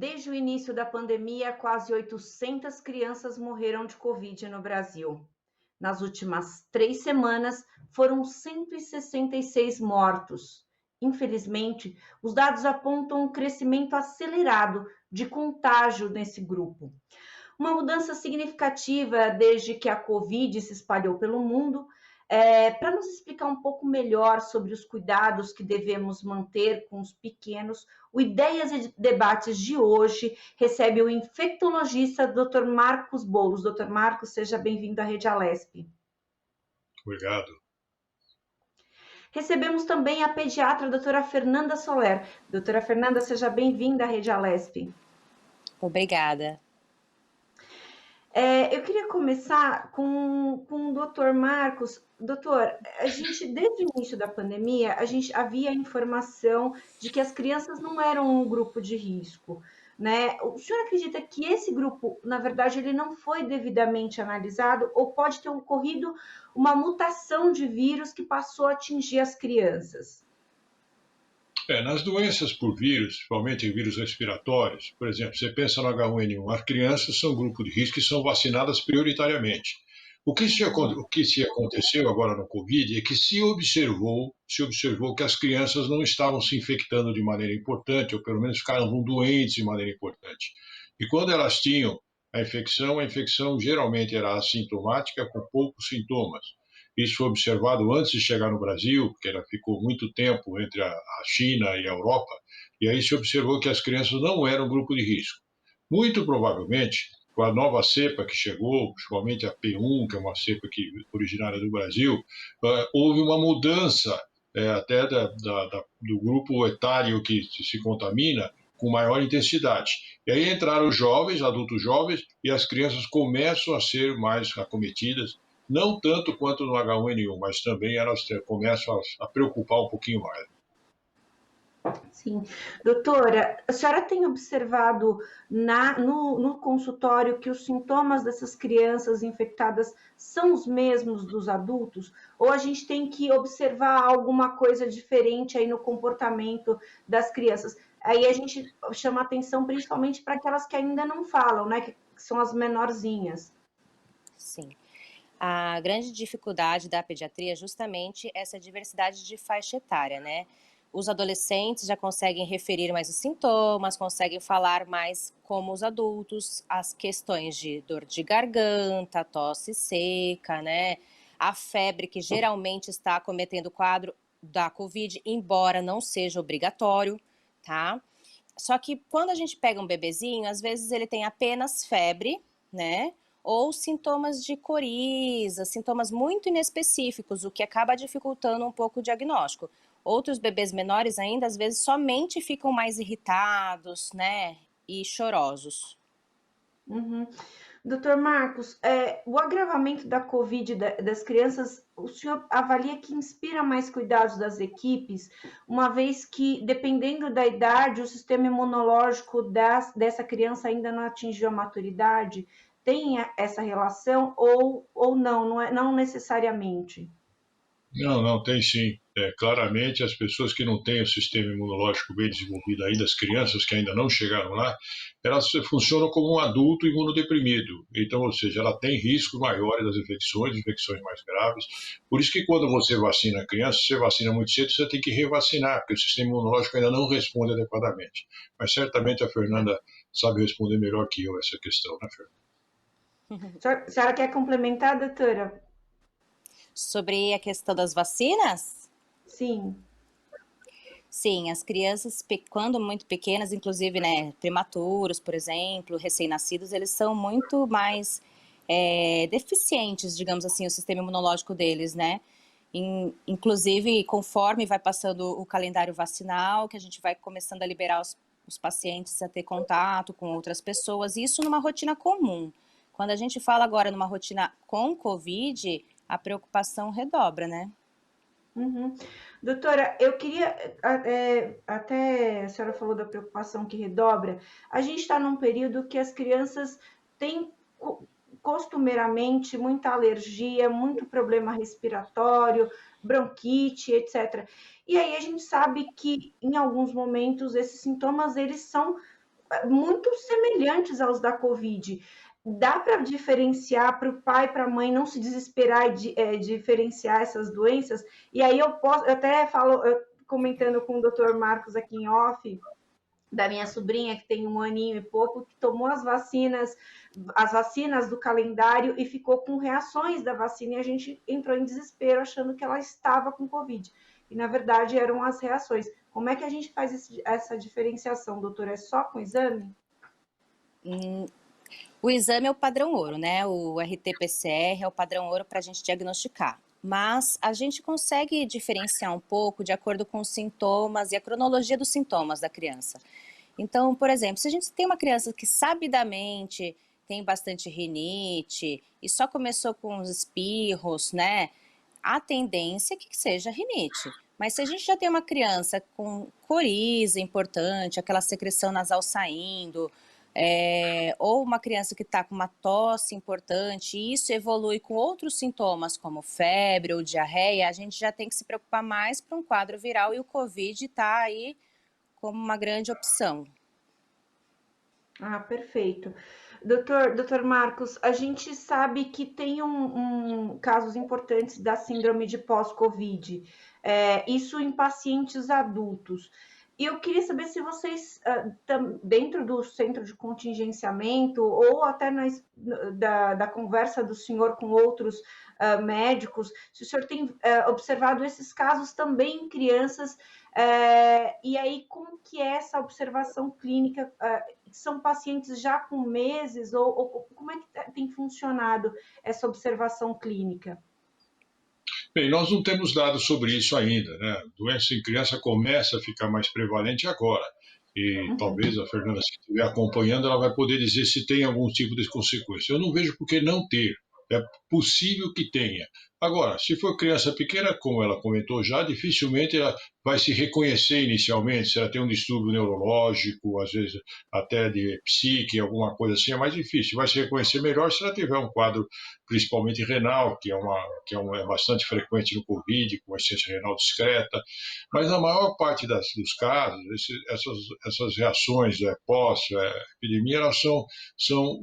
Desde o início da pandemia, quase 800 crianças morreram de Covid no Brasil. Nas últimas 3 semanas, foram 166 mortos. Infelizmente, os dados apontam um crescimento acelerado de contágio nesse grupo. Uma mudança significativa desde que a Covid se espalhou pelo mundo. Para nos explicar um pouco melhor sobre os cuidados que devemos manter com os pequenos, o Ideias e Debates de hoje recebe o infectologista Dr. Marcos Boulos. Dr. Marcos, seja bem-vindo à Rede Alesp. Obrigado. Recebemos também a pediatra doutora Fernanda Soler. Doutora Fernanda, seja bem-vinda à Rede Alesp. Obrigada. Eu queria começar com o doutor Marcos. Doutor, a gente, desde o início da pandemia, a gente havia a informação de que as crianças não eram um grupo de risco, né? O senhor acredita que esse grupo, na verdade, ele não foi devidamente analisado ou pode ter ocorrido uma mutação de vírus que passou a atingir as crianças? Nas doenças por vírus, principalmente em vírus respiratórios, por exemplo, você pensa no H1N1, as crianças são grupo de risco e são vacinadas prioritariamente. O que se aconteceu agora no Covid é que se observou que as crianças não estavam se infectando de maneira importante, ou pelo menos ficaram doentes de maneira importante. E quando elas tinham a infecção geralmente era assintomática, com poucos sintomas. Isso foi observado antes de chegar no Brasil, porque ela ficou muito tempo entre a China e a Europa, e aí se observou que as crianças não eram grupo de risco. Muito provavelmente, com a nova cepa que chegou, principalmente a P1, que é uma cepa originária do Brasil, houve uma mudança até do grupo etário que se contamina com maior intensidade. E aí entraram os jovens, adultos jovens, e as crianças começam a ser mais acometidas, não tanto quanto no H1N1, mas também elas começam a preocupar um pouquinho mais. Sim. Doutora, a senhora tem observado no consultório que os sintomas dessas crianças infectadas são os mesmos dos adultos? Ou a gente tem que observar alguma coisa diferente aí no comportamento das crianças? Aí a gente chama atenção principalmente para aquelas que ainda não falam, né? Que são as menorzinhas. Sim. A grande dificuldade da pediatria é justamente essa diversidade de faixa etária, né? Os adolescentes já conseguem referir mais os sintomas, conseguem falar mais como os adultos, as questões de dor de garganta, tosse seca, né? A febre que geralmente está acometendo o quadro da Covid, embora não seja obrigatório, tá? Só que quando a gente pega um bebezinho, às vezes ele tem apenas febre, né? Ou sintomas de coriza, sintomas muito inespecíficos, o que acaba dificultando um pouco o diagnóstico. Outros bebês menores ainda, às vezes, somente ficam mais irritados, né? E chorosos. Uhum. Doutor Marcos, o agravamento da Covid das crianças, o senhor avalia que inspira mais cuidados das equipes, uma vez que, dependendo da idade, o sistema imunológico dessa criança ainda não atingiu a maturidade? Tem essa relação ou não necessariamente? Não, não, tem sim. Claramente, as pessoas que não têm o sistema imunológico bem desenvolvido ainda, as crianças que ainda não chegaram lá, elas funcionam como um adulto imunodeprimido. Então, ou seja, ela tem riscos maiores das infecções mais graves. Por isso que quando você vacina a criança, você vacina muito cedo, você tem que revacinar, porque o sistema imunológico ainda não responde adequadamente. Mas certamente a Fernanda sabe responder melhor que eu essa questão, né, Fernanda? A senhora quer complementar, doutora? Sobre a questão das vacinas? Sim. Sim, as crianças, quando muito pequenas, inclusive, né, prematuros, por exemplo, recém-nascidos, eles são muito mais deficientes, digamos assim, o sistema imunológico deles, né? Inclusive, conforme vai passando o calendário vacinal, que a gente vai começando a liberar os pacientes a ter contato com outras pessoas, isso numa rotina comum. Quando a gente fala agora numa rotina com Covid, a preocupação redobra, né? Uhum. Doutora, eu queria, até a senhora falou da preocupação que redobra, a gente está num período que as crianças têm costumeiramente muita alergia, muito problema respiratório, bronquite, etc. E aí a gente sabe que em alguns momentos esses sintomas eles são muito semelhantes aos da Covid. Dá para diferenciar para o pai, para a mãe não se desesperar e diferenciar essas doenças? E aí eu até falo, comentando com o Dr. Marcos aqui em off, da minha sobrinha, que tem 1 aninho e pouco, que tomou as vacinas do calendário e ficou com reações da vacina, e a gente entrou em desespero achando que ela estava com Covid. E, na verdade, eram as reações. Como é que a gente faz essa diferenciação, doutor? É só com exame? O exame é o padrão ouro, né? O RT-PCR é o padrão ouro para a gente diagnosticar. Mas a gente consegue diferenciar um pouco de acordo com os sintomas e a cronologia dos sintomas da criança. Então, por exemplo, se a gente tem uma criança que sabidamente tem bastante rinite e só começou com os espirros, né? A tendência é que seja rinite. Mas se a gente já tem uma criança com coriza importante, aquela secreção nasal saindo, ou uma criança que está com uma tosse importante, e isso evolui com outros sintomas, como febre ou diarreia, a gente já tem que se preocupar mais para um quadro viral, e o COVID está aí como uma grande opção. Ah, perfeito. Doutor Marcos, a gente sabe que tem casos importantes da síndrome de pós-Covid, isso em pacientes adultos. E eu queria saber se vocês, dentro do centro de contingenciamento, ou até da conversa do senhor com outros médicos, se o senhor tem observado esses casos também em crianças, e aí como que é essa observação clínica? São pacientes já com meses, ou como é que tem funcionado essa observação clínica? Bem, nós não temos dados sobre isso ainda, né? A doença em criança começa a ficar mais prevalente agora. E talvez a Fernanda, se estiver acompanhando, ela vai poder dizer se tem algum tipo de consequência. Eu não vejo por que não ter. É possível que tenha. Agora, se for criança pequena, como ela comentou já, dificilmente ela vai se reconhecer inicialmente, se ela tem um distúrbio neurológico, às vezes até de psique, alguma coisa assim, é mais difícil. Vai se reconhecer melhor se ela tiver um quadro, principalmente renal, é bastante frequente no Covid, com insuficiência renal discreta. Mas a maior parte dos casos, essas reações pós-epidemia, elas são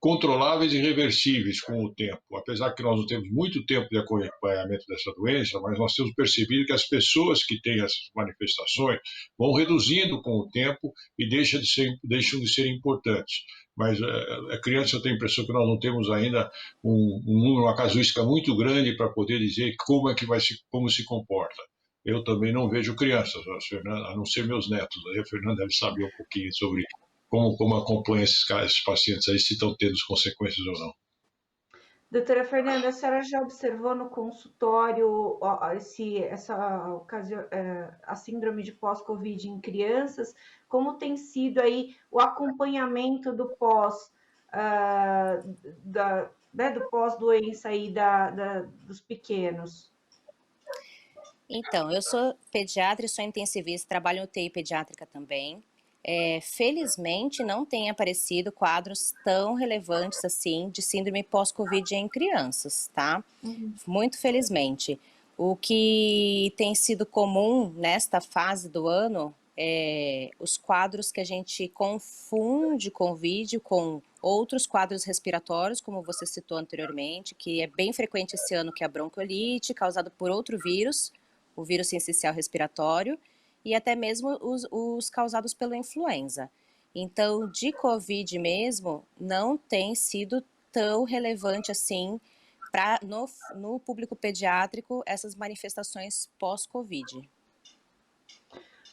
controláveis e reversíveis com o tempo. Apesar que nós não temos muito tempo de acompanhamento dessa doença, mas nós temos percebido que as pessoas que têm essas manifestações vão reduzindo com o tempo e deixam de ser importantes. Mas a criança, eu tenho a impressão que nós não temos ainda uma casuística muito grande para poder dizer como se comporta. Eu também não vejo crianças, a não ser meus netos. Aí a Fernanda deve saber um pouquinho sobre como acompanha esses pacientes aí, se estão tendo consequências ou não. Doutora Fernanda, a senhora já observou no consultório a síndrome de pós-Covid em crianças? Como tem sido aí o acompanhamento do pós-doença aí dos pequenos? Então, eu sou pediatra e sou intensivista, trabalho em UTI pediátrica também. Felizmente, não tem aparecido quadros tão relevantes assim de síndrome pós-Covid em crianças, tá? Muito felizmente. O que tem sido comum nesta fase do ano é os quadros que a gente confunde Covid com outros quadros respiratórios, como você citou anteriormente, que é bem frequente esse ano, que é a bronquiolite, causada por outro vírus, o vírus sincicial respiratório, e até mesmo os causados pela influenza. Então, de Covid mesmo, não tem sido tão relevante assim no público pediátrico essas manifestações pós-Covid.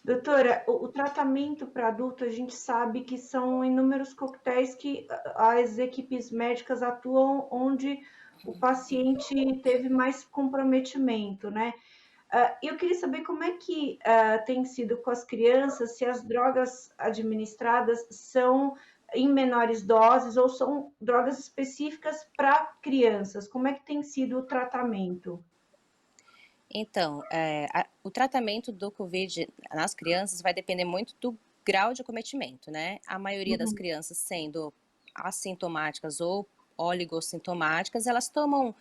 Doutora, o tratamento para adulto, a gente sabe que são inúmeros coquetéis que as equipes médicas atuam onde o paciente teve mais comprometimento, né? Eu queria saber como é que tem sido com as crianças, se as drogas administradas são em menores doses ou são drogas específicas para crianças. Como é que tem sido o tratamento? Então, o tratamento do Covid nas crianças vai depender muito do grau de acometimento, né? A maioria das crianças sendo assintomáticas ou oligossintomáticas, elas tomam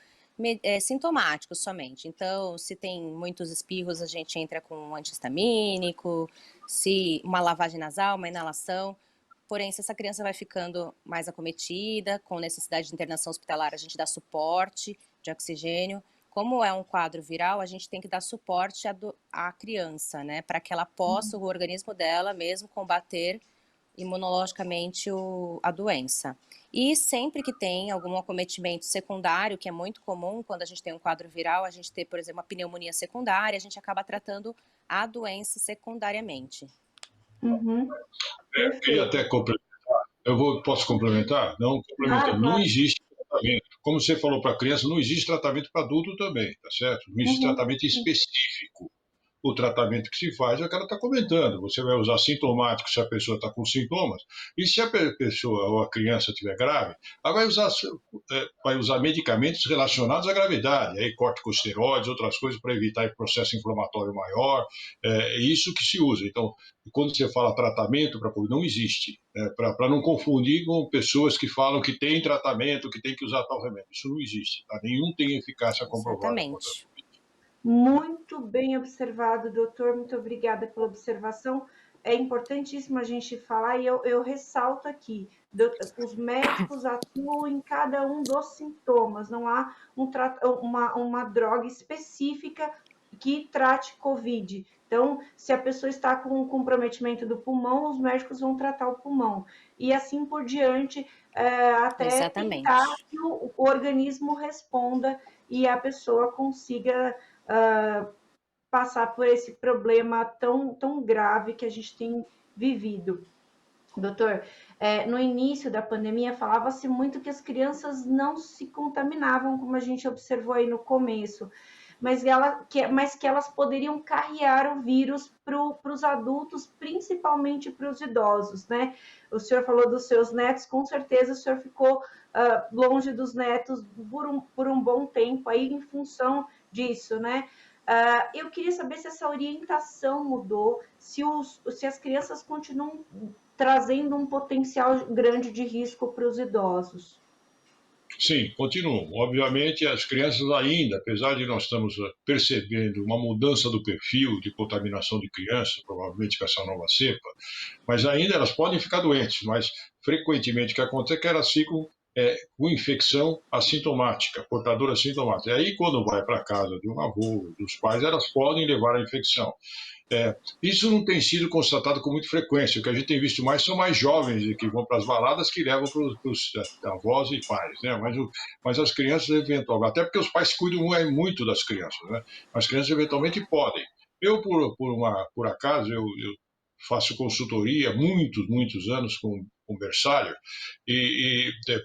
sintomáticos somente. Então, se tem muitos espirros, a gente entra com um anti-histamínico, se uma lavagem nasal, uma inalação. Porém, se essa criança vai ficando mais acometida, com necessidade de internação hospitalar, a gente dá suporte de oxigênio. Como é um quadro viral, a gente tem que dar suporte à criança, né? Para que ela possa, o organismo dela mesmo, combater imunologicamente a doença. E sempre que tem algum acometimento secundário, que é muito comum quando a gente tem um quadro viral, a gente ter, por exemplo, uma pneumonia secundária, a gente acaba tratando a doença secundariamente. Queria até complementar. Posso complementar? Não, complementando. Não existe tratamento. Como você falou para criança, não existe tratamento para adulto também, tá certo? Não existe tratamento específico. O tratamento que se faz é o que ela está comentando. Você vai usar sintomático se a pessoa está com sintomas, e se a pessoa ou a criança estiver grave, ela vai usar medicamentos relacionados à gravidade, aí corticosteroides, outras coisas para evitar o processo inflamatório maior. É isso que se usa. Então, quando você fala tratamento para Covid, não existe. Para não confundir com pessoas que falam que tem tratamento, que tem que usar tal remédio. Isso não existe. Tá? Nenhum tem eficácia comprovada contra a Covid. Muito bem observado, doutor. Muito obrigada pela observação. É importantíssimo a gente falar, e eu ressalto aqui, os médicos atuam em cada um dos sintomas, não há uma droga específica que trate COVID. Então, se a pessoa está com um comprometimento do pulmão, os médicos vão tratar o pulmão. E assim por diante, até tentar que o organismo responda e a pessoa consiga passar por esse problema tão grave que a gente tem vivido. Doutor, no início da pandemia falava-se muito que as crianças não se contaminavam, como a gente observou aí no começo, mas que elas poderiam carrear o vírus para os adultos, principalmente para os idosos, né? O senhor falou dos seus netos, com certeza o senhor ficou longe dos netos por um bom tempo aí em função disso, né? Eu queria saber se essa orientação mudou, se as crianças continuam trazendo um potencial grande de risco para os idosos. Sim, continuam. Obviamente, as crianças ainda, apesar de nós estamos percebendo uma mudança do perfil de contaminação de crianças, provavelmente com essa nova cepa, mas ainda elas podem ficar doentes, mas frequentemente o que acontece é que elas ficam com infecção assintomática, portadora assintomática. E aí, quando vai para a casa de um avô, dos pais, elas podem levar a infecção. Isso não tem sido constatado com muita frequência. O que a gente tem visto mais são mais jovens que vão para as baladas que levam para os avós e pais, né? Mas as crianças, eventualmente, até porque os pais cuidam muito das crianças, né? As crianças, eventualmente, podem. Eu, por acaso, eu faço consultoria muitos anos com berçário,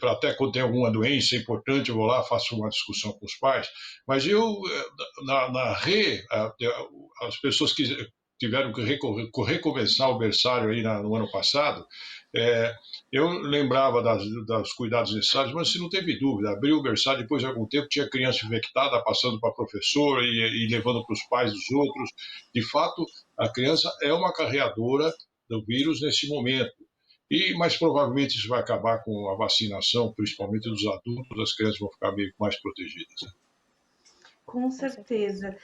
até quando tem alguma doença importante, eu vou lá, faço uma discussão com os pais, mas as pessoas que tiveram que recomeçar o berçário aí no ano passado, eu lembrava dos cuidados necessários, mas se não teve dúvida, abriu o berçário, depois de algum tempo tinha criança infectada, passando para a professora e levando para os pais dos outros. De fato, a criança é uma carreadora do vírus nesse momento. Mas provavelmente isso vai acabar com a vacinação, principalmente dos adultos, as crianças vão ficar meio mais protegidas. Com certeza.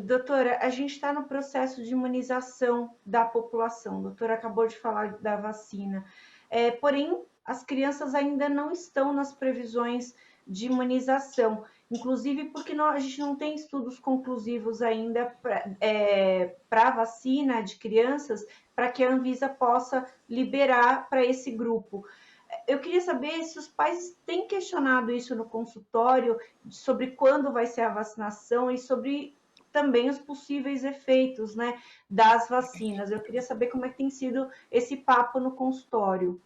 Doutora, a gente está no processo de imunização da população. A doutora acabou de falar da vacina. Porém, as crianças ainda não estão nas previsões de imunização, inclusive porque a gente não tem estudos conclusivos ainda para a vacina de crianças, para que a Anvisa possa liberar para esse grupo. Eu queria saber se os pais têm questionado isso no consultório, sobre quando vai ser a vacinação e sobre também os possíveis efeitos, né, das vacinas. Eu queria saber como é que tem sido esse papo no consultório.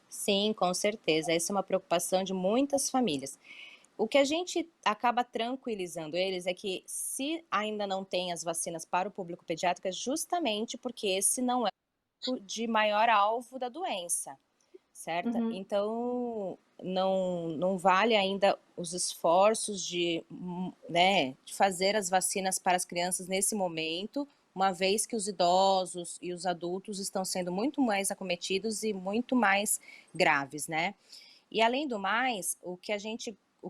Sim, com certeza. Essa é uma preocupação de muitas famílias. O que a gente acaba tranquilizando eles é que se ainda não tem as vacinas para o público pediátrico, é justamente porque esse não é o de maior alvo da doença, certo? Então, não vale ainda os esforços de fazer as vacinas para as crianças nesse momento, uma vez que os idosos e os adultos estão sendo muito mais acometidos e muito mais graves, né? E além do mais, o que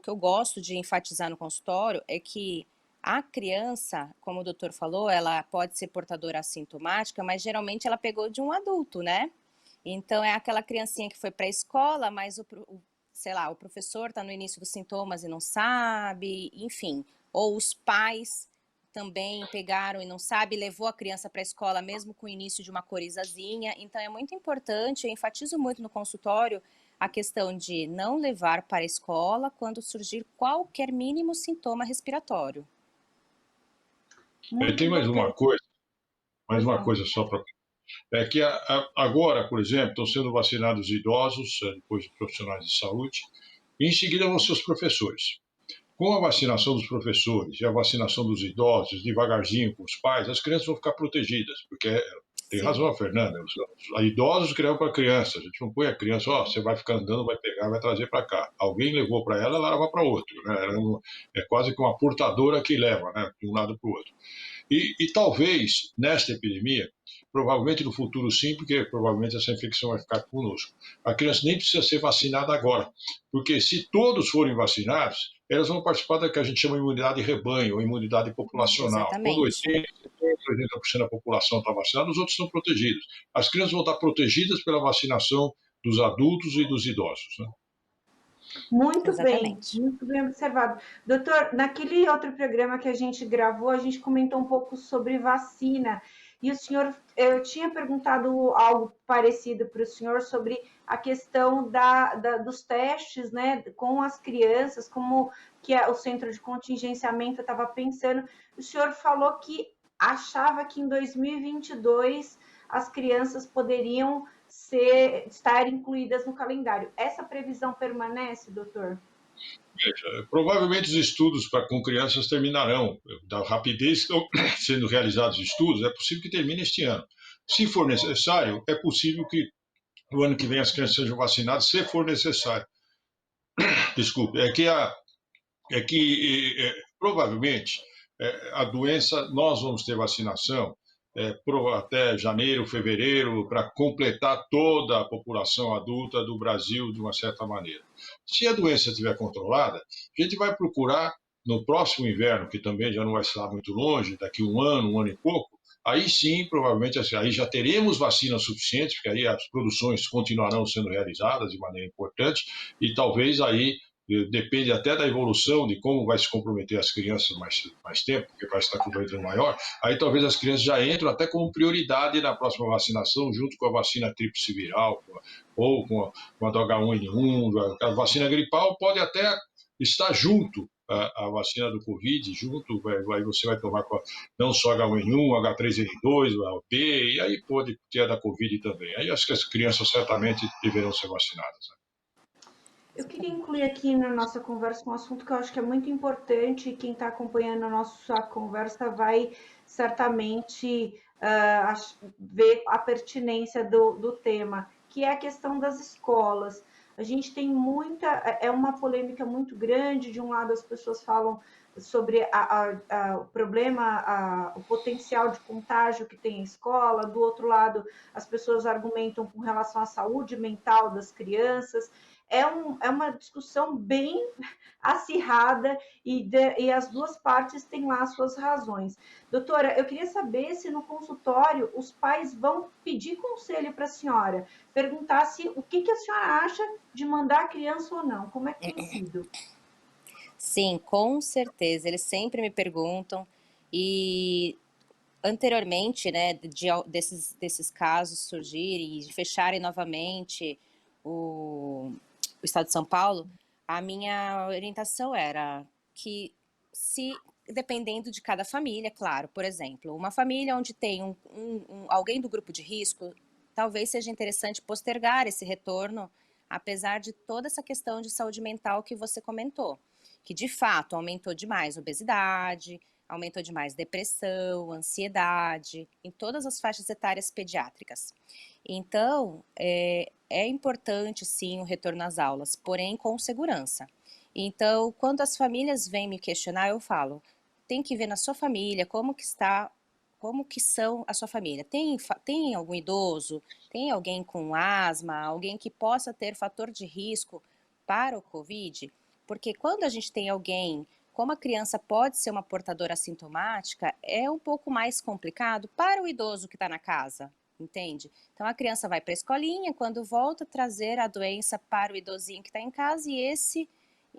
eu gosto de enfatizar no consultório é que A criança, como o doutor falou, ela pode ser portadora assintomática, mas geralmente ela pegou de um adulto, né? Então, é aquela criancinha que foi para a escola, mas sei lá, o professor está no início dos sintomas e não sabe, enfim. Ou os pais também pegaram e não sabe, levou a criança para a escola mesmo com o início de uma corizazinha. Então, é muito importante, eu enfatizo muito no consultório a questão de não levar para a escola quando surgir qualquer mínimo sintoma respiratório. Muito Tem importante. mais uma coisa só para é que agora, por exemplo, estão sendo vacinados idosos, depois de profissionais de saúde, e em seguida vão ser os professores. Com a vacinação dos professores e a vacinação dos idosos, devagarzinho com os pais, as crianças vão ficar protegidas, porque tem Sim, razão a Fernanda, os idosos criam para criança, a gente não põe a criança, ó, você vai ficar andando, vai pegar, vai trazer para cá. Alguém levou para ela, ela leva para outro, né? É quase que uma portadora que leva, né, de um lado para o outro. E talvez, nesta epidemia, provavelmente no futuro sim, porque provavelmente essa infecção vai ficar conosco. A criança nem precisa ser vacinada agora, porque se todos forem vacinados, elas vão participar da que a gente chama de imunidade de rebanho, ou imunidade populacional. Quando exatamente. 80% da população está vacinada, os outros estão protegidos. As crianças vão estar protegidas pela vacinação dos adultos e dos idosos, né? Exatamente. Muito bem observado. Doutor, naquele outro programa que a gente gravou, a gente comentou um pouco sobre vacina. E o senhor, eu tinha perguntado algo parecido para o senhor sobre a questão dos testes, né, com as crianças, como que o centro de contingenciamento estava pensando. O senhor falou que achava que em 2022 as crianças poderiam estar incluídas no calendário. Essa previsão permanece, doutor? Provavelmente os estudos com crianças terminarão. Da rapidez que estão sendo realizados os estudos, é possível que termine este ano. Se for necessário, é possível que no ano que vem as crianças sejam vacinadas, se for necessário. Desculpe, provavelmente a doença, nós vamos ter vacinação até janeiro, fevereiro, para completar toda a população adulta do Brasil de uma certa maneira. Se a doença estiver controlada, a gente vai procurar no próximo inverno, que também já não vai estar muito longe, daqui um ano e pouco, aí sim, provavelmente, aí já teremos vacinas suficientes, porque aí as produções continuarão sendo realizadas de maneira importante, e talvez aí depende até da evolução de como vai se comprometer as crianças mais tempo, porque vai estar com o maior, aí talvez as crianças já entram até como prioridade na próxima vacinação, junto com a vacina tríplice viral, ou com a do H1N1, a vacina gripal pode até estar junto a vacina do Covid, junto, aí você vai tomar não só H1N1, H3N2, a B, e aí pode ter a da Covid também. Aí acho que as crianças certamente deverão ser vacinadas. Né? Eu queria incluir aqui na nossa conversa um assunto que eu acho que é muito importante e quem está acompanhando a nossa conversa vai certamente ver a pertinência do tema, que é a questão das escolas. A gente tem é uma polêmica muito grande, de um lado as pessoas falam sobre o problema, o potencial de contágio que tem a escola, do outro lado as pessoas argumentam com relação à saúde mental das crianças, é uma discussão bem acirrada e as duas partes têm lá as suas razões. Doutora, eu queria saber se no consultório os pais vão pedir conselho para a senhora, perguntar se o que a senhora acha de mandar a criança ou não, como é que tem sido? Sim, com certeza. Eles sempre me perguntam e anteriormente, né, desses casos surgirem e de fecharem novamente o Estado de São Paulo, a minha orientação era que dependendo de cada família, claro, por exemplo, uma família onde tem alguém do grupo de risco, talvez seja interessante postergar esse retorno, apesar de toda essa questão de saúde mental que você comentou, que de fato aumentou demais obesidade, aumentou demais depressão, ansiedade, em todas as faixas etárias pediátricas. Então, é importante sim o retorno às aulas, porém com segurança. Então, quando as famílias vêm me questionar, eu falo, tem que ver na sua família como que são a sua família. Tem algum idoso? Tem alguém com asma? Alguém que possa ter fator de risco para o Covid? Porque quando a gente tem alguém como a criança pode ser uma portadora assintomática, é um pouco mais complicado para o idoso que está na casa, entende? Então a criança vai para a escolinha, quando volta, trazer a doença para o idosinho que está em casa e esse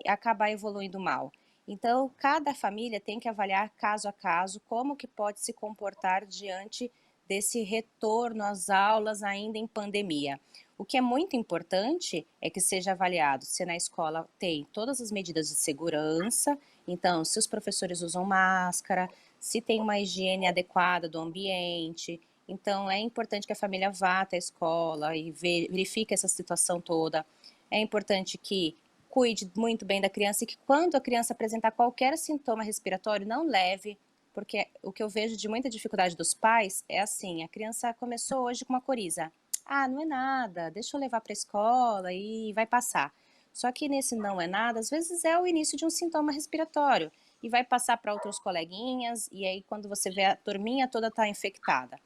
acabar evoluindo mal. Então, cada família tem que avaliar caso a caso como que pode se comportar diante desse retorno às aulas ainda em pandemia. O que é muito importante é que seja avaliado se na escola tem todas as medidas de segurança, então se os professores usam máscara, se tem uma higiene adequada do ambiente. Então é importante que a família vá até a escola e verifique essa situação toda. É importante que cuide muito bem da criança e que quando a criança apresentar qualquer sintoma respiratório, não leve, porque o que eu vejo de muita dificuldade dos pais é assim, a criança começou hoje com uma coriza. Ah, não é nada, deixa eu levar para a escola e vai passar. Só que nesse não é nada, às vezes é o início de um sintoma respiratório e vai passar para outros coleguinhas e aí quando você vê a turminha toda está infectada.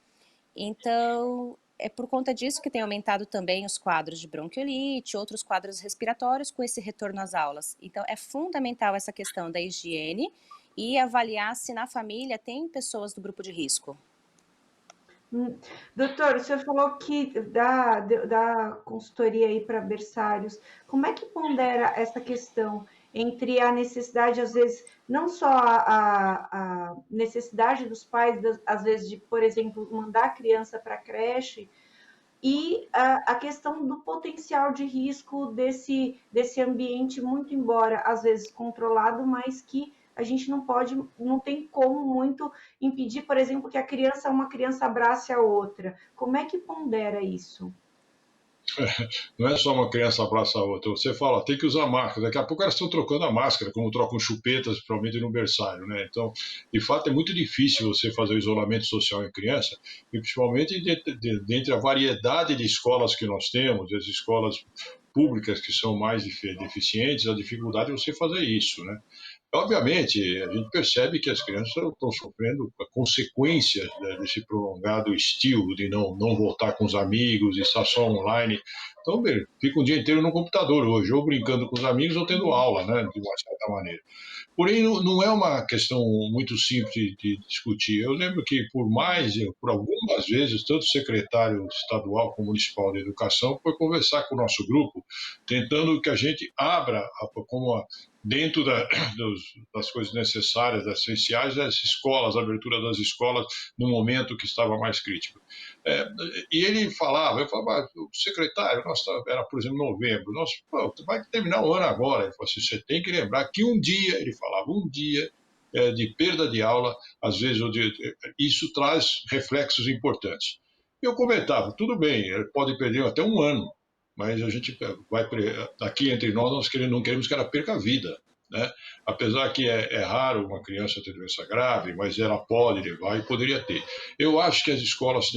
Então, é por conta disso que tem aumentado também os quadros de bronquiolite, outros quadros respiratórios com esse retorno às aulas. Então, é fundamental essa questão da higiene e avaliar se na família tem pessoas do grupo de risco. Doutor, o senhor falou que dá consultoria aí para berçários. Como é que pondera essa questão entre a necessidade, às vezes, não só a necessidade dos pais, às vezes, de, por exemplo, mandar a criança para a creche, e a questão do potencial de risco desse ambiente, muito embora às vezes controlado, mas que a gente não tem como muito impedir, por exemplo, que uma criança abrace a outra. Como é que pondera isso? Não é só uma criança abraça a outra. Você fala, tem que usar máscara. Daqui a pouco elas estão trocando a máscara, como trocam chupetas, provavelmente no berçário, né? Então, de fato, é muito difícil você fazer o isolamento social em criança, e principalmente dentre a variedade de escolas que nós temos, as escolas públicas que são mais deficientes, a dificuldade é você fazer isso, né? Obviamente, a gente percebe que as crianças estão sofrendo consequências, né, desse prolongado estilo de não voltar com os amigos, estar só online. Então, fica o dia inteiro no computador hoje, ou brincando com os amigos ou tendo aula, né, de uma certa maneira. Porém, não é uma questão muito simples de discutir. Eu lembro que, por algumas vezes, tanto o secretário estadual como municipal de educação foi conversar com o nosso grupo, tentando que a gente abra, dentro das coisas necessárias, das essenciais, as escolas, a abertura das escolas no momento que estava mais crítico. E ele falava, eu falava, secretário, era, por exemplo, novembro, vai terminar o ano agora. Ele falou assim, você tem que lembrar que um dia, ele falava, um dia de perda de aula, às vezes isso traz reflexos importantes. Eu comentava, tudo bem, ele pode perder até um ano, mas a gente vai, aqui entre nós não queremos que ela perca a vida, né? Apesar que é raro uma criança ter doença grave, mas ela pode levar e poderia ter. Eu acho que as escolas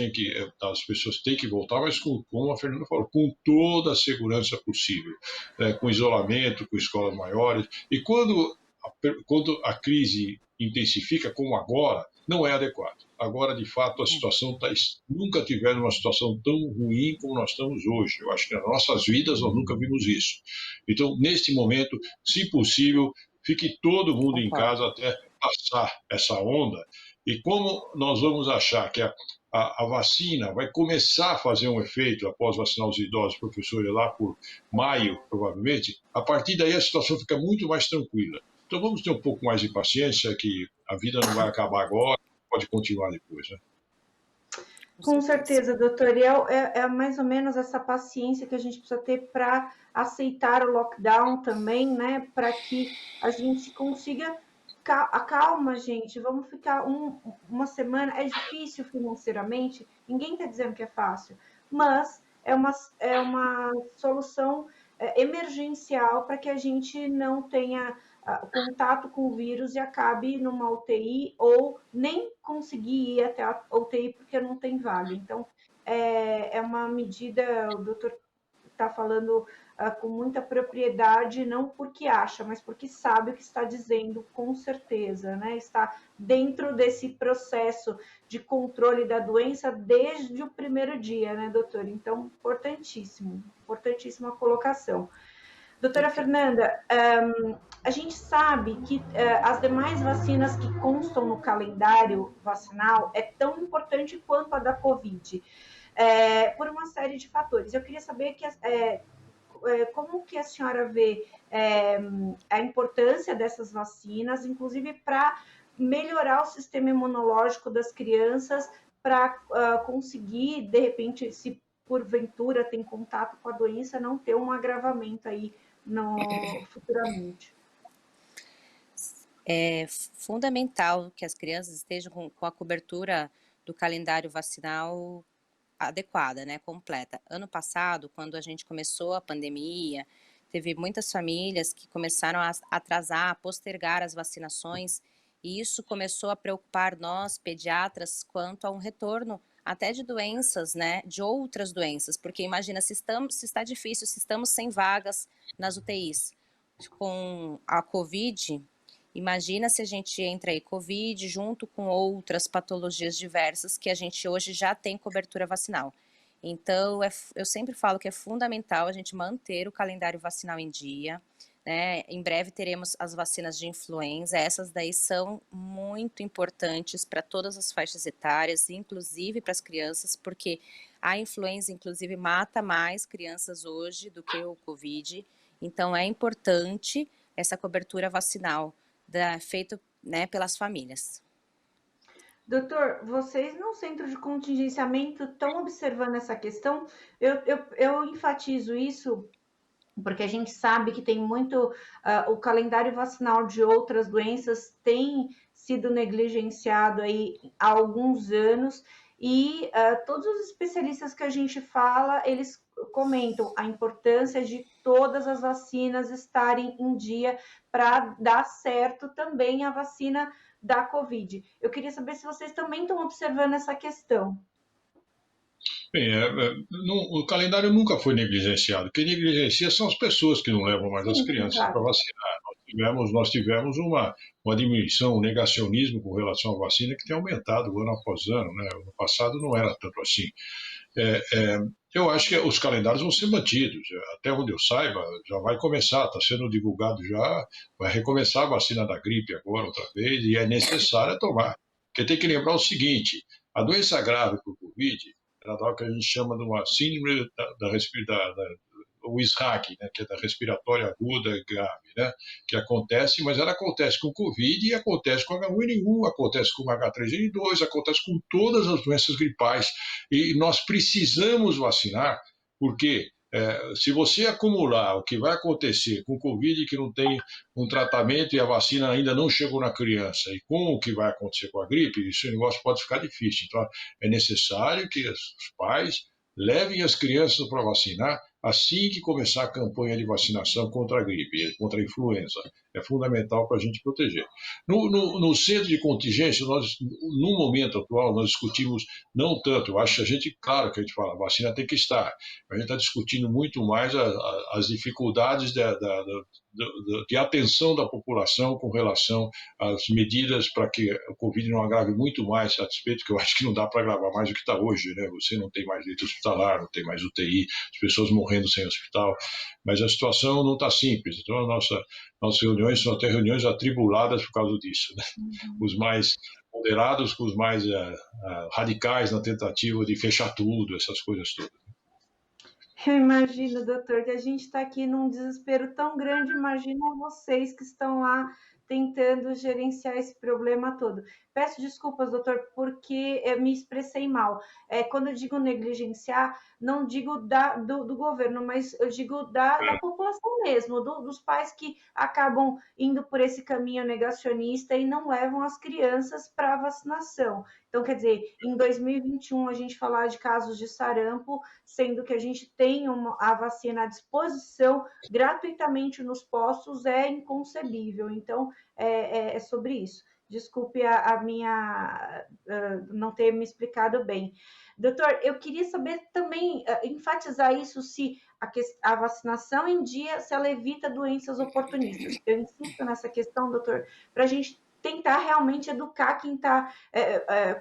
as pessoas têm que voltar, mas como a Fernanda falou, com toda a segurança possível, né? Com isolamento, com escolas maiores. E quando a crise intensifica, como agora, não é adequado. Agora, de fato, a situação nunca tivemos uma situação tão ruim como nós estamos hoje. Eu acho que nas nossas vidas nós nunca vimos isso. Então, neste momento, se possível, fique todo mundo em casa até passar essa onda. E como nós vamos achar que a vacina vai começar a fazer um efeito após vacinar os idosos, professores, lá por maio, provavelmente, a partir daí a situação fica muito mais tranquila. Então vamos ter um pouco mais de paciência, que a vida não vai acabar agora, pode continuar depois, né? Com certeza, doutor. E é mais ou menos essa paciência que a gente precisa ter para aceitar o lockdown também, né? Para que a gente consiga. Calma, gente, vamos ficar uma semana. É difícil financeiramente, ninguém está dizendo que é fácil, mas é uma solução emergencial para que a gente não tenha contato com o vírus e acabe numa UTI ou nem conseguir ir até a UTI porque não tem vaga. Então, é uma medida, o doutor está falando com muita propriedade, não porque acha, mas porque sabe o que está dizendo, com certeza, né? Está dentro desse processo de controle da doença desde o primeiro dia, né, doutor? Então, importantíssimo, importantíssima colocação. Doutora Fernanda, a gente sabe que as demais vacinas que constam no calendário vacinal é tão importante quanto a da Covid, por uma série de fatores. Eu queria saber como que a senhora vê a importância dessas vacinas, inclusive para melhorar o sistema imunológico das crianças, para conseguir, de repente, se porventura tem contato com a doença, não ter um agravamento aí futuramente. É fundamental que as crianças estejam com a cobertura do calendário vacinal adequada, né, completa. Ano passado, quando a gente começou a pandemia, teve muitas famílias que começaram a atrasar, a postergar as vacinações, e isso começou a preocupar nós, pediatras, quanto a um retorno até de doenças, né, de outras doenças, porque imagina, se está difícil, se estamos sem vagas nas UTIs, com a Covid, imagina se a gente entra aí Covid junto com outras patologias diversas que a gente hoje já tem cobertura vacinal. Então, eu sempre falo que é fundamental a gente manter o calendário vacinal em dia, né? Em breve teremos as vacinas de influenza, essas daí são muito importantes para todas as faixas etárias, inclusive para as crianças, porque a influenza, inclusive, mata mais crianças hoje do que o Covid, então é importante essa cobertura vacinal feito, né, pelas famílias. Doutor, vocês no centro de contingenciamento estão observando essa questão? Eu enfatizo isso porque a gente sabe que tem muito, o calendário vacinal de outras doenças tem sido negligenciado aí há alguns anos, e todos os especialistas que a gente fala, eles comentam a importância de todas as vacinas estarem em dia para dar certo também a vacina da Covid. Eu queria saber se vocês também estão observando essa questão. Bem, o calendário nunca foi negligenciado. Quem negligencia são as pessoas que não levam mais as Sim, crianças para claro. vacinar. Nós tivemos uma diminuição, um negacionismo com relação à vacina que tem aumentado ano após ano. Né? No passado não era tanto assim. Eu acho que os calendários vão ser mantidos. Até onde eu saiba, já vai começar, está sendo divulgado já, vai recomeçar a vacina da gripe agora outra vez, e é necessário tomar. Porque tem que lembrar o seguinte: a doença grave por Covid, ela dá o que a gente chama de uma síndrome o ISRAC, né, que é da respiratória aguda e grave, né, que acontece, mas ela acontece com Covid e acontece com H1N1, acontece com H3N2, acontece com todas as doenças gripais. E nós precisamos vacinar, porque se você acumular o que vai acontecer com o Covid, que não tem um tratamento e a vacina ainda não chegou na criança, e com o que vai acontecer com a gripe, esse negócio pode ficar difícil. Então, é necessário que os pais levem as crianças para vacinar assim que começar a campanha de vacinação contra a gripe, contra a influenza. É fundamental para a gente proteger. No centro de contingência, no momento atual, nós discutimos não tanto, eu acho que a gente, claro que a gente fala, a vacina tem que estar, a gente está discutindo muito mais as dificuldades de atenção da população com relação às medidas para que o Covid não agrave muito mais, satisfeito, que eu acho que não dá para agravar mais do que está hoje, né? Você não tem mais leito hospitalar, não tem mais UTI, as pessoas morrendo sem hospital, mas a situação não está simples. Então, nossas reuniões são até reuniões atribuladas por causa disso, né? Os mais moderados com os mais radicais na tentativa de fechar tudo, essas coisas todas. Eu imagino, doutor, que a gente está aqui num desespero tão grande. Imagina vocês que estão lá tentando gerenciar esse problema todo. Peço desculpas, doutor, porque eu me expressei mal. Quando eu digo negligenciar, não digo do governo, mas eu digo da população mesmo, dos pais que acabam indo por esse caminho negacionista e não levam as crianças para a vacinação. Então, quer dizer, em 2021, a gente falar de casos de sarampo, sendo que a gente tem a vacina à disposição gratuitamente nos postos, é inconcebível. Então, é sobre isso. Desculpe a minha não ter me explicado bem. Doutor, eu queria saber também, enfatizar isso, se a vacinação em dia, se ela evita doenças oportunistas. Eu insisto nessa questão, doutor, para a gente tentar realmente educar quem está,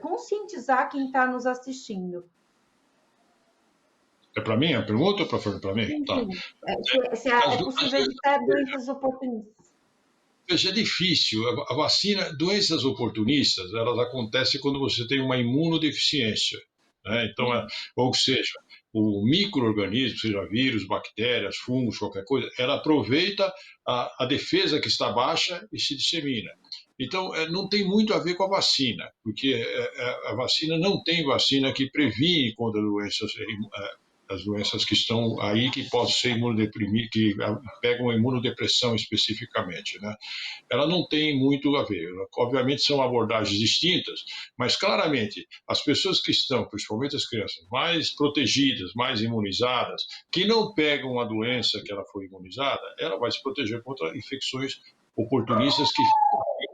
conscientizar quem está nos assistindo. É para mim a pergunta ou para mim? Sim, Tá. sim. Se é possível evitar doenças oportunistas. Veja, é difícil. A vacina, doenças oportunistas, elas acontecem quando você tem uma imunodeficiência, né? Então, ou seja, o micro-organismo, seja vírus, bactérias, fungos, qualquer coisa, ela aproveita a defesa que está baixa e se dissemina. Então, não tem muito a ver com a vacina, porque a vacina não tem vacina que previne contra doenças, as doenças que estão aí, que podem ser imunodeprimidas, que pegam a imunodepressão especificamente, né? Ela não tem muito a ver. Obviamente são abordagens distintas, mas claramente as pessoas que estão, principalmente as crianças, mais protegidas, mais imunizadas, que não pegam a doença que ela foi imunizada, ela vai se proteger contra infecções oportunistas que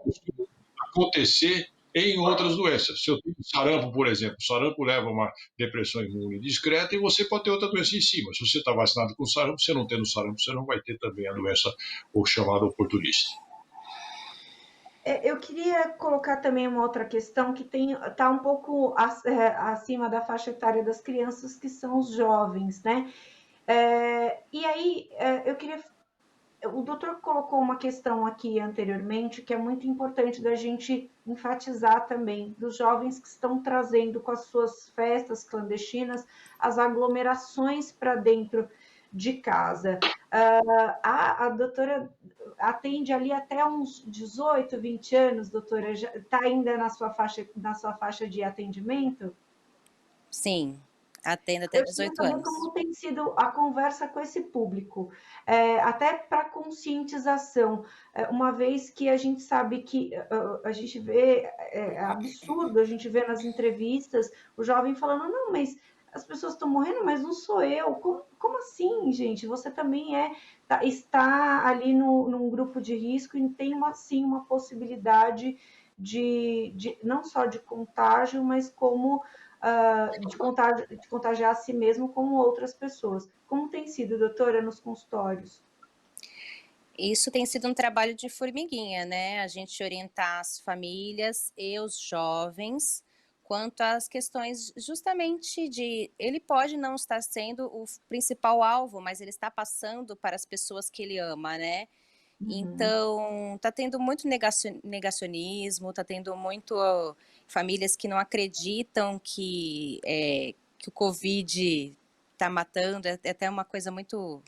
costumam acontecer em outras doenças. Se eu tenho sarampo, por exemplo, sarampo leva a uma depressão imune discreta e você pode ter outra doença em cima. Se você está vacinado com sarampo, você não tendo sarampo, você não vai ter também a doença ou chamada oportunista. Eu queria colocar também uma outra questão que está um pouco acima da faixa etária das crianças, que são os jovens, né? E aí, eu queria. O doutor colocou uma questão aqui anteriormente que é muito importante da gente enfatizar também, dos jovens que estão trazendo com as suas festas clandestinas as aglomerações para dentro de casa. A doutora atende ali até uns 18, 20 anos, doutora? Está ainda na sua faixa de atendimento? Sim, atendo até Eu queria 18 saber anos. como tem sido a conversa com esse público, até para conscientização, uma vez que a gente sabe que a gente vê, é absurdo, a gente vê nas entrevistas o jovem falando, não, mas as pessoas estão morrendo, mas não sou eu. Como assim, gente? Você também está ali num grupo de risco e tem sim uma possibilidade de não só de contágio, mas como de contagiar a si mesmo como outras pessoas. Como tem sido, doutora, nos consultórios? Isso tem sido um trabalho de formiguinha, né? A gente orientar as famílias e os jovens quanto às questões justamente de ele pode não estar sendo o principal alvo, mas ele está passando para as pessoas que ele ama, né? Então, tá tendo muito negacionismo, tá tendo muito famílias que não acreditam que o Covid tá matando, é até uma coisa muito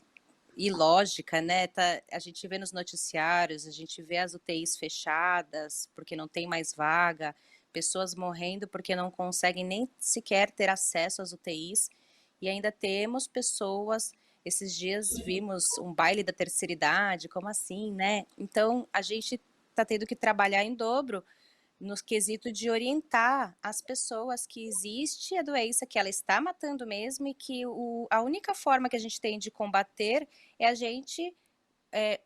ilógica, né? A gente vê nos noticiários, a gente vê as UTIs fechadas porque não tem mais vaga, pessoas morrendo porque não conseguem nem sequer ter acesso às UTIs, e ainda temos pessoas. Esses dias vimos um baile da terceira idade, como assim, né? Então a gente está tendo que trabalhar em dobro no quesito de orientar as pessoas que existe a doença, que ela está matando mesmo e que a única forma que a gente tem de combater é a gente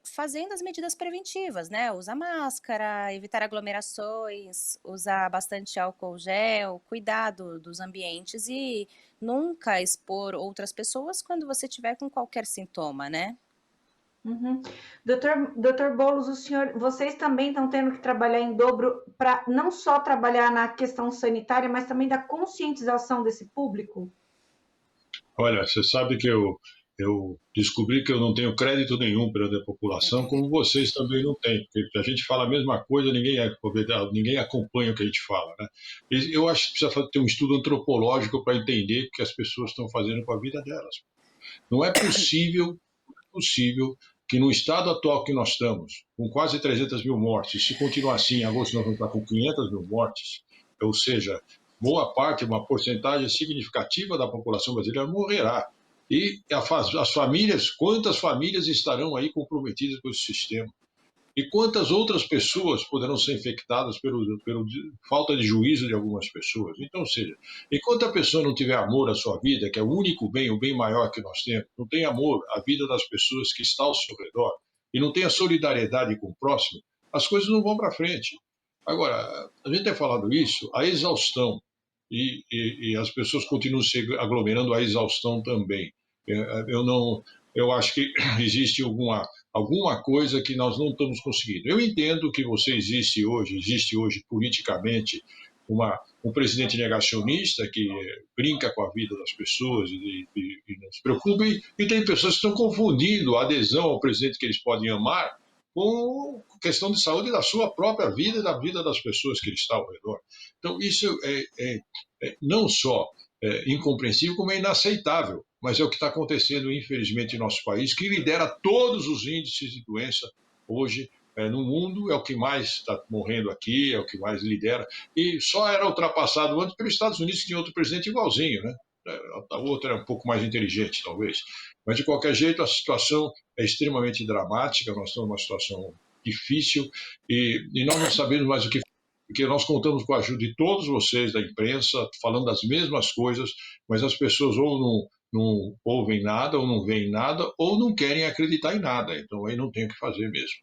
fazendo as medidas preventivas, né? Usar máscara, evitar aglomerações, usar bastante álcool gel, cuidado dos ambientes e nunca expor outras pessoas quando você tiver com qualquer sintoma, né? Doutor Boulos, vocês também estão tendo que trabalhar em dobro para não só trabalhar na questão sanitária, mas também da conscientização desse público? Olha, você sabe que eu descobri que eu não tenho crédito nenhum perante a população, como vocês também não têm, porque a gente fala a mesma coisa, ninguém acompanha o que a gente fala, né? E eu acho que precisa ter um estudo antropológico para entender o que as pessoas estão fazendo com a vida delas. Não é possível que no estado atual que nós estamos, com quase 300 mil mortes, se continuar assim, em agosto nós vamos estar com 500 mil mortes, ou seja, boa parte, uma porcentagem significativa da população brasileira morrerá. E as famílias, quantas famílias estarão aí comprometidas com esse sistema? E quantas outras pessoas poderão ser infectadas pelo falta de juízo de algumas pessoas? Então, ou seja, enquanto a pessoa não tiver amor à sua vida, que é o único bem, o bem maior que nós temos, não tem amor à vida das pessoas que estão ao seu redor, e não tem a solidariedade com o próximo, as coisas não vão para frente. Agora, a gente tem falado isso, a exaustão, e as pessoas continuam se aglomerando à exaustão também. Eu não, eu acho que existe alguma coisa que nós não estamos conseguindo. Eu entendo que existe hoje politicamente um presidente negacionista que brinca com a vida das pessoas e não se preocupa, e tem pessoas que estão confundindo a adesão ao presidente que eles podem amar com questão de saúde da sua própria vida e da vida das pessoas que ele está ao redor. Então, isso é não só incompreensível, como é inaceitável, mas é o que está acontecendo, infelizmente, em nosso país, que lidera todos os índices de doença hoje no mundo, é o que mais está morrendo aqui, é o que mais lidera, e só era ultrapassado antes pelos Estados Unidos, que tinha outro presidente igualzinho, né? A outra é um pouco mais inteligente, talvez. Mas, de qualquer jeito, a situação é extremamente dramática, nós estamos numa situação difícil e nós não sabemos mais o que, porque nós contamos com a ajuda de todos vocês da imprensa, falando das mesmas coisas, mas as pessoas ou não ouvem nada, ou não veem nada, ou não querem acreditar em nada. Então, aí não tem o que fazer mesmo.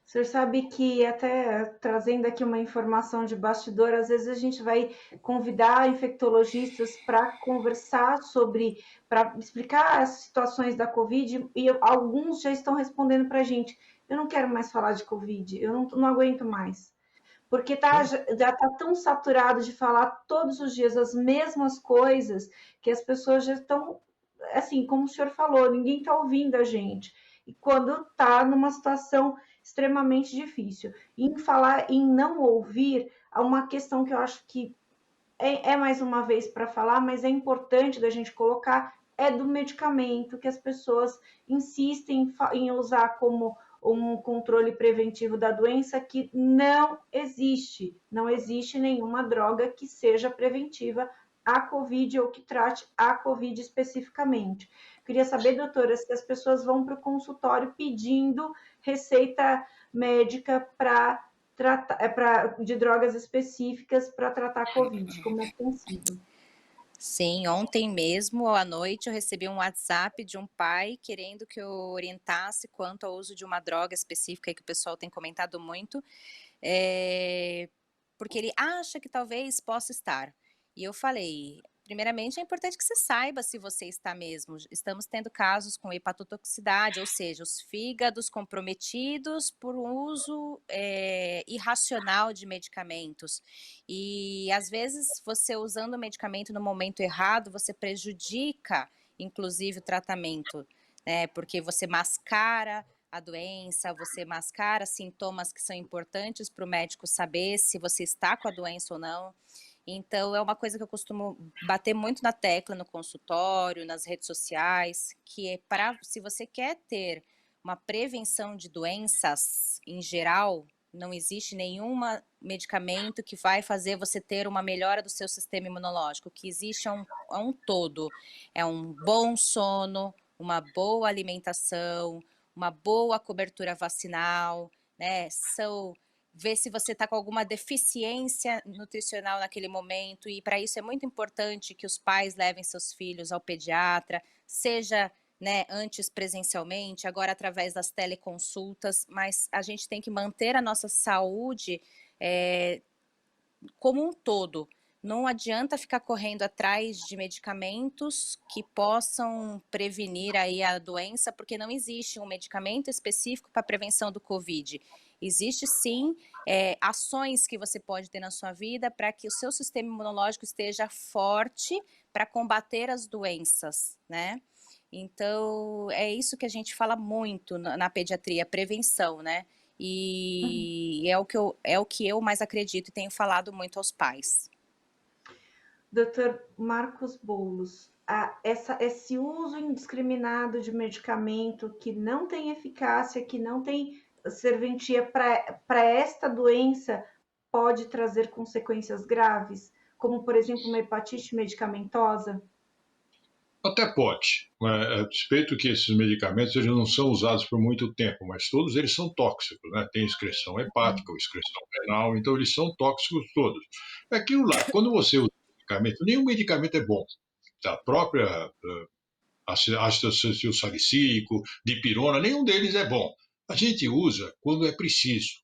O senhor sabe que, até trazendo aqui uma informação de bastidor, às vezes a gente vai convidar infectologistas para conversar para explicar as situações da Covid, e alguns já estão respondendo para a gente: eu não quero mais falar de Covid, eu não aguento mais. Porque já está tão saturado de falar todos os dias as mesmas coisas, que as pessoas já estão, assim, como o senhor falou, ninguém está ouvindo a gente. E quando está numa situação extremamente difícil. Em falar em não ouvir, há uma questão que eu acho que é mais uma vez para falar, mas é importante da gente colocar, é do medicamento, que as pessoas insistem em usar como um controle preventivo da doença, que não existe. Não existe nenhuma droga que seja preventiva à Covid ou que trate a Covid especificamente. Queria saber, doutora, se as pessoas vão para o consultório pedindo receita médica de drogas específicas para tratar a Covid, como é que tem sido? Sim, ontem mesmo à noite eu recebi um WhatsApp de um pai querendo que eu orientasse quanto ao uso de uma droga específica que o pessoal tem comentado muito, porque ele acha que talvez possa estar. E eu falei: primeiramente, é importante que você saiba se você está mesmo. Estamos tendo casos com hepatotoxicidade, ou seja, os fígados comprometidos por um uso irracional de medicamentos. E às vezes você usando o medicamento no momento errado, você prejudica, inclusive, o tratamento, né? Porque você mascara a doença, você mascara sintomas que são importantes para o médico saber se você está com a doença ou não. Então, é uma coisa que eu costumo bater muito na tecla no consultório, nas redes sociais, que é se você quer ter uma prevenção de doenças em geral, não existe nenhum medicamento que vai fazer você ter uma melhora do seu sistema imunológico. O que existe é um todo. É um bom sono, uma boa alimentação, uma boa cobertura vacinal, né? Ver se você está com alguma deficiência nutricional naquele momento, e para isso é muito importante que os pais levem seus filhos ao pediatra, seja, né, antes presencialmente, agora através das teleconsultas, mas a gente tem que manter a nossa saúde como um todo. Não adianta ficar correndo atrás de medicamentos que possam prevenir aí a doença, porque não existe um medicamento específico para a prevenção do Covid. Existe sim ações que você pode ter na sua vida para que o seu sistema imunológico esteja forte para combater as doenças, né? Então, é isso que a gente fala muito na pediatria, prevenção, né? E é o que eu mais acredito e tenho falado muito aos pais. Dr. Marcos Boulos, esse uso indiscriminado de medicamento que não tem eficácia, que não tem serventia para esta doença, pode trazer consequências graves, como, por exemplo, uma hepatite medicamentosa? Até pode, a despeito que esses medicamentos eles não são usados por muito tempo, mas todos eles são tóxicos, né? Tem excreção hepática ou excreção renal, então eles são tóxicos todos. É aquilo lá, quando você usa medicamento, nenhum medicamento é bom. A própria ácido acetil salicílico, dipirona, nenhum deles é bom. A gente usa quando é preciso.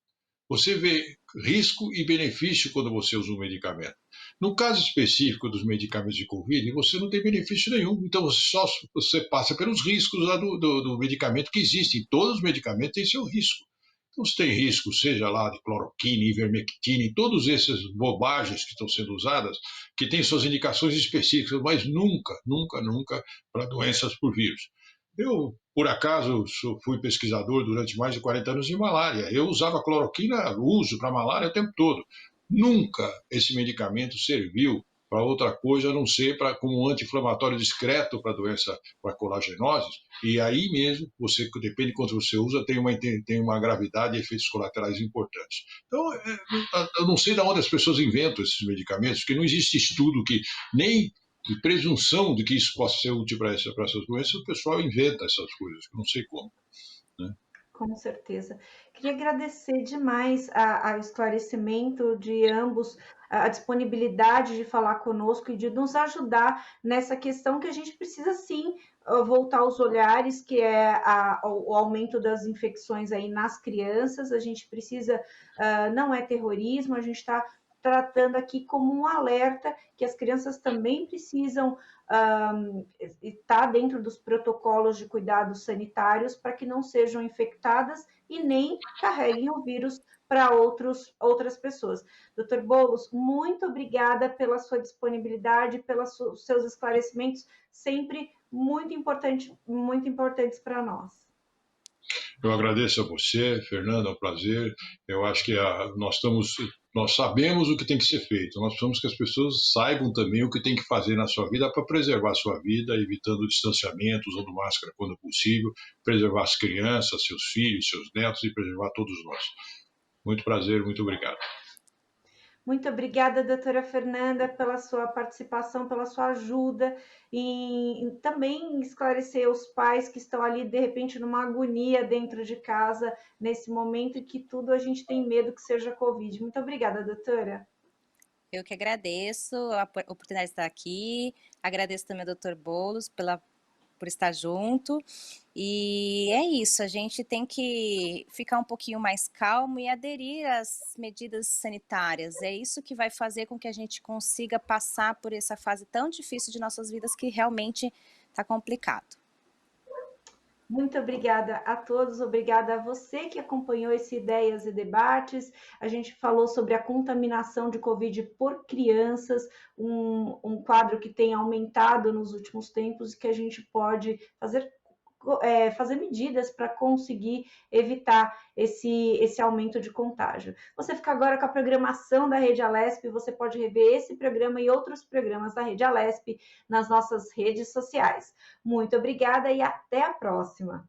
Você vê risco e benefício quando você usa um medicamento. No caso específico dos medicamentos de Covid, você não tem benefício nenhum. Então, só você passa pelos riscos do medicamento que existem. Todos os medicamentos têm seu risco. Então, se tem risco, seja lá de cloroquina, ivermectina, e todas essas bobagens que estão sendo usadas, que têm suas indicações específicas, mas nunca, nunca, nunca para doenças por vírus. Eu, por acaso, fui pesquisador durante mais de 40 anos de malária. Eu usava cloroquina, uso para malária o tempo todo. Nunca esse medicamento serviu para outra coisa a não ser como um anti-inflamatório discreto para doença, para colagenoses, e aí mesmo, depende de quanto você usa, tem uma gravidade e efeitos colaterais importantes. Então, eu não sei de onde as pessoas inventam esses medicamentos, porque não existe estudo nem de presunção de que isso possa ser útil para essas doenças, o pessoal inventa essas coisas, eu não sei como. Né? Com certeza. Queria agradecer demais ao esclarecimento de ambos, a disponibilidade de falar conosco e de nos ajudar nessa questão que a gente precisa sim voltar os olhares, que é o aumento das infecções aí nas crianças. A gente precisa, não é terrorismo, a gente está tratando aqui como um alerta que as crianças também precisam está dentro dos protocolos de cuidados sanitários para que não sejam infectadas e nem carreguem o vírus para outras pessoas. Dr. Boulos, muito obrigada pela sua disponibilidade, pelos seus esclarecimentos, sempre muito importantes para nós. Eu agradeço a você, Fernando, é um prazer. Eu acho que nós sabemos o que tem que ser feito. Nós precisamos que as pessoas saibam também o que tem que fazer na sua vida para preservar a sua vida, evitando o distanciamento, usando máscara quando possível, preservar as crianças, seus filhos, seus netos e preservar todos nós. Muito prazer, muito obrigado. Muito obrigada, doutora Fernanda, pela sua participação, pela sua ajuda e também esclarecer os pais que estão ali, de repente, numa agonia dentro de casa, nesse momento em que tudo a gente tem medo que seja Covid. Muito obrigada, doutora. Eu que agradeço a oportunidade de estar aqui, agradeço também ao Dr. Boulos por estar junto, e é isso, a gente tem que ficar um pouquinho mais calmo e aderir às medidas sanitárias, é isso que vai fazer com que a gente consiga passar por essa fase tão difícil de nossas vidas que realmente está complicado. Muito obrigada a todos, obrigada a você que acompanhou esse Ideias e Debates. A gente falou sobre a contaminação de Covid por crianças, um quadro que tem aumentado nos últimos tempos e que a gente pode fazer medidas para conseguir evitar esse aumento de contágio. Você fica agora com a programação da Rede Alesp, você pode rever esse programa e outros programas da Rede Alesp nas nossas redes sociais. Muito obrigada e até a próxima!